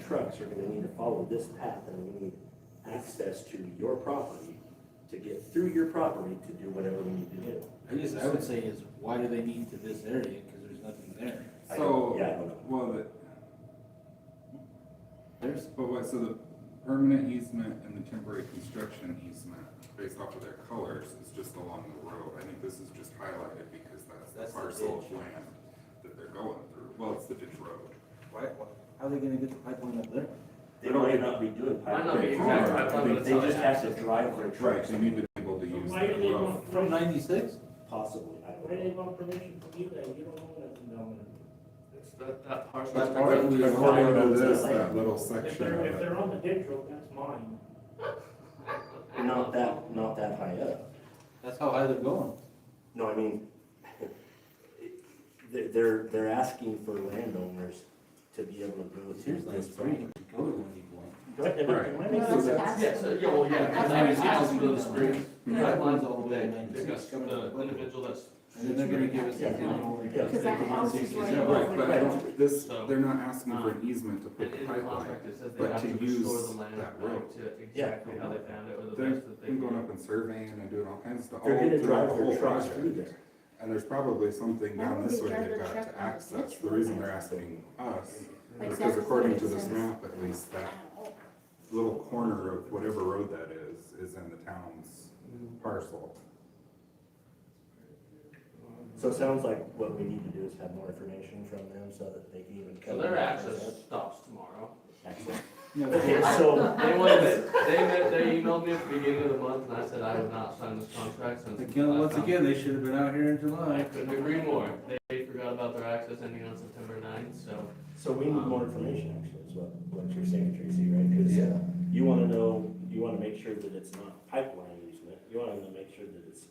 trucks are gonna need to follow this path, and we need access to your property to get through your property to do whatever we need to do. I guess I would say is, why do they need to this area, cause there's nothing there. I So, don't know. well, There's, so the permanent easement and the temporary construction easement, based off of their colors, is just along the road. I think this is just highlighted because that's That's the the parcel ditch. of land that they're going through. Well, it's the ditch road. why, how are they gonna get the pipeline up there? They might not be doing Might not be pipeline. exact pipeline, but They it's just not have to drive their Right, trucks. they need to be able to use Why do the they road. want, From 96? Possibly, I why do don't they know. want permission from you then? You don't know nothing down there. It's that parcel. That part of the- According to this, Like- that little If section they're, of if it. they're on the ditch road, that's mine. Not that high up. That's how high they're going. No, I mean, they're asking for landowners to be able to go through Here's like this three, property. go to one equal. Right, and Right. it might No, make that's sense. what Yeah, so, yeah, well, yeah, because 96 can go to the springs. Yeah. Pipelines all the way, Yeah. they've got the individual that's. And then they're gonna give us Yeah. that one over. Yeah. Because that house is right Yeah, right, but I don't, this, So- they're not asking for an easement to put And the in the pipeline. contract, it says they but have to to use restore the land that back road. to exactly how they found it, or the They're best that they been going can. up and surveying and doing all kinds of stuff. They're all gonna throughout drive the whole their trucks through project. there. And there's probably something Why down would this they way drive they've their got truck to on the access. ditch The road? reason they're asking us, Like because that's according what to it this says. map, at least, that little corner of whatever road that is in the town's parcel. So it sounds like what we need to do is have more information from them so that they can even So come. their in. access stops tomorrow. Access. Yeah, Okay, so, They emailed me at the beginning of the month, and I said I would not sign this contract since. Again, once I found- again, they should have been out here in I July. couldn't agree more. They forgot about their access ending on September 9th, so. we need more information actually, is what you're saying, Tracy, right? Because Yeah. you wanna know, you wanna make sure that it's not pipeline easement, you wanna make sure that it's,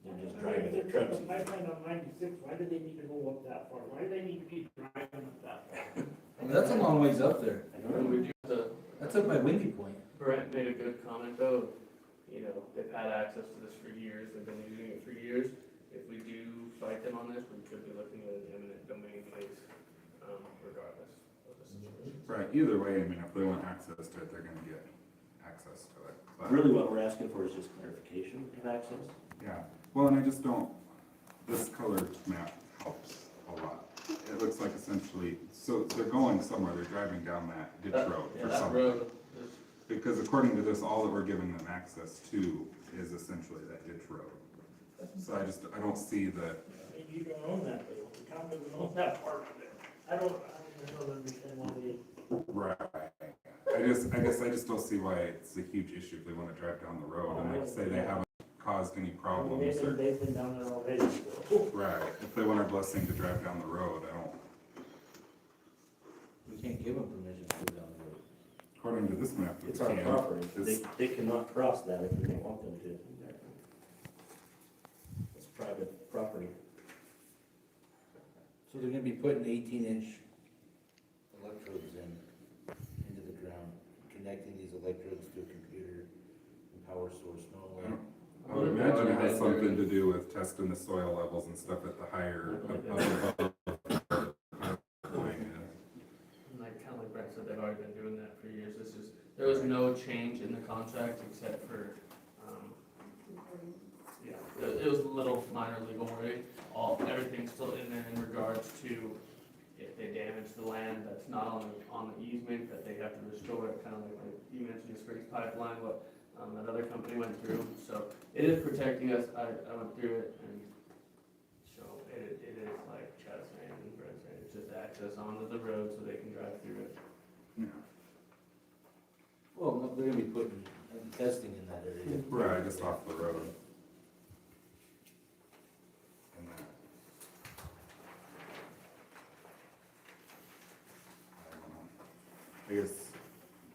they're just driving their trucks. The pipeline on 96, why do they need to go up that far? Why do they need to keep driving up that far? I mean, that's a long ways up there. And we do the, That's up by Windy Point. Brent made a good comment though, you know, they've had access to this for years, they've been using it for years. If we do fight them on this, we could be looking at an eminent domain case, regardless of the situation. Right, either way, I mean, if they want access to it, they're gonna get access to it. But- Really what we're asking for is just clarification of access. Yeah, well, and I just don't, this colored map helps a lot. It looks like essentially, so they're going somewhere, they're driving down that ditch road Yeah, for that something. road is, Because according to this, all that we're giving them access to is essentially that ditch road. So I don't see the, I mean, you don't own that, but the town doesn't own that part of it. I don't understand why they. right. I guess I just don't see why it's a huge issue if they wanna drive down the road and they say they haven't caused any problems or. They've been down there already, so. Right, if they want our blessing to drive down the road, I don't, We can't give them permission to go down the road. according to this map. It's we our can. property, It's- they cannot cross that if we don't want them to. It's private property. So they're gonna be putting 18-inch electrodes into the ground, connecting these electrodes to a computer and power source. No, I would imagine it has something to do with testing the soil levels and stuff at the higher, above line is. and like, kinda like Brent said, they've already been doing that for years. This is, there was no change in the contract except for, yeah, it was a little minor legal worry. Everything's still in there in regards to if they damage the land that's not on the easement, that they have to restore it, kind of like you mentioned the Springs pipeline, what, that other company went through. So it is protecting us. I went through it, and so it is like Chad's saying and Brent's saying, it's just access onto the road so they can drive through it. Yeah. Well, no, they're gonna be putting, testing in that area. Right, just off the road. And that. I don't know. I guess,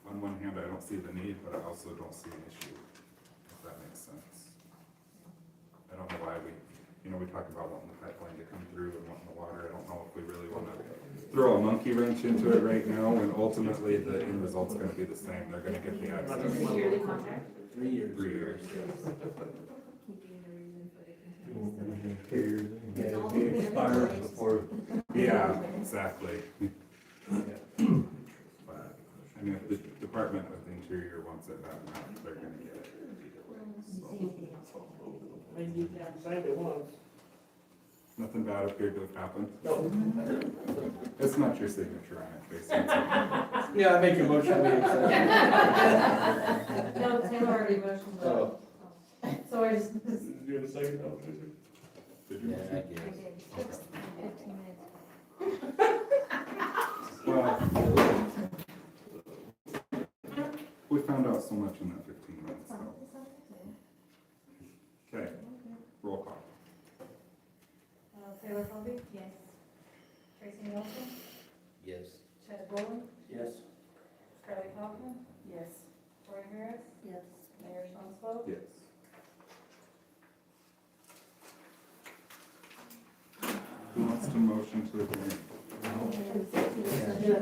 on one hand, I don't see the need, but I also don't see an issue, if that makes sense. I don't know why we talk about wanting the pipeline to come through and wanting the water, I don't know if we really wanna throw a monkey wrench into it right now, when ultimately the end result's gonna be the same, they're gonna get the access. Is it a yearly contract? 3 years. 3 years. Keeping the reason for the continuous. Yeah, It's all it expires been before. Yeah, exactly. But And if the Department of the Interior wants it bad enough, they're gonna get it. I mean, you can sign it once. Nothing bad appeared to have happened. No. It's not your signature on it, basically. Yeah, I make a motion, we accept. No, Taylor already motioned, Oh. so I just. You're the second, no, Did you? Yeah, I I guess. did. 15 minutes. Well, we found out so much in that 15 minutes, so. Okay, roll call. Taylor Colby? Yes. Tracy Nelson? Yes. Chad Bowen? Yes. Scarlett Kaufman? Yes. Tori Harris? Yes. Mayor Sean Swope? Yes. Who wants to motion to adjourn?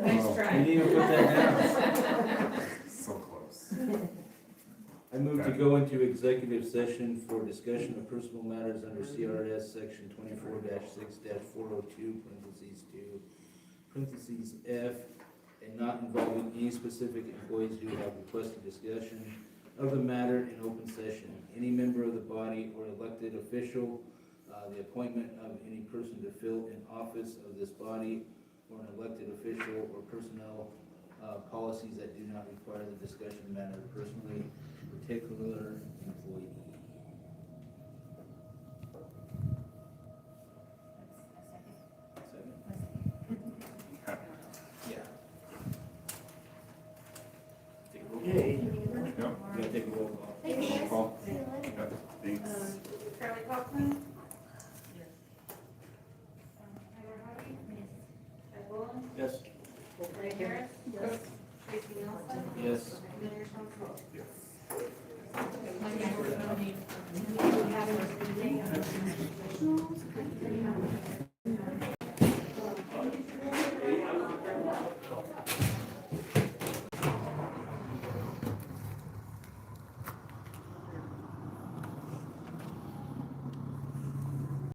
Nice Oh. try. You didn't even put that down. So close. I move to go into executive session for discussion of personal matters under CRS section 24-6-402, parentheses 2, parentheses F, and not involving any specific employees who have requested discussion of the matter in open session. Any member of the body or elected official, the appointment of any person to fill an office of this body or an elected official or personnel policies that do not require the discussion matter personally particular employee. Second? Yeah. Okay. Yep. You gotta take a roll call. Roll call. Yep, thanks. Scarlett Kaufman? Yes. Taylor Harvey? Yes. Chad Bowen? Yes. Tori Harris? Yes. Tracy Nelson? Yes. Mayor Sean Swope? Yes. My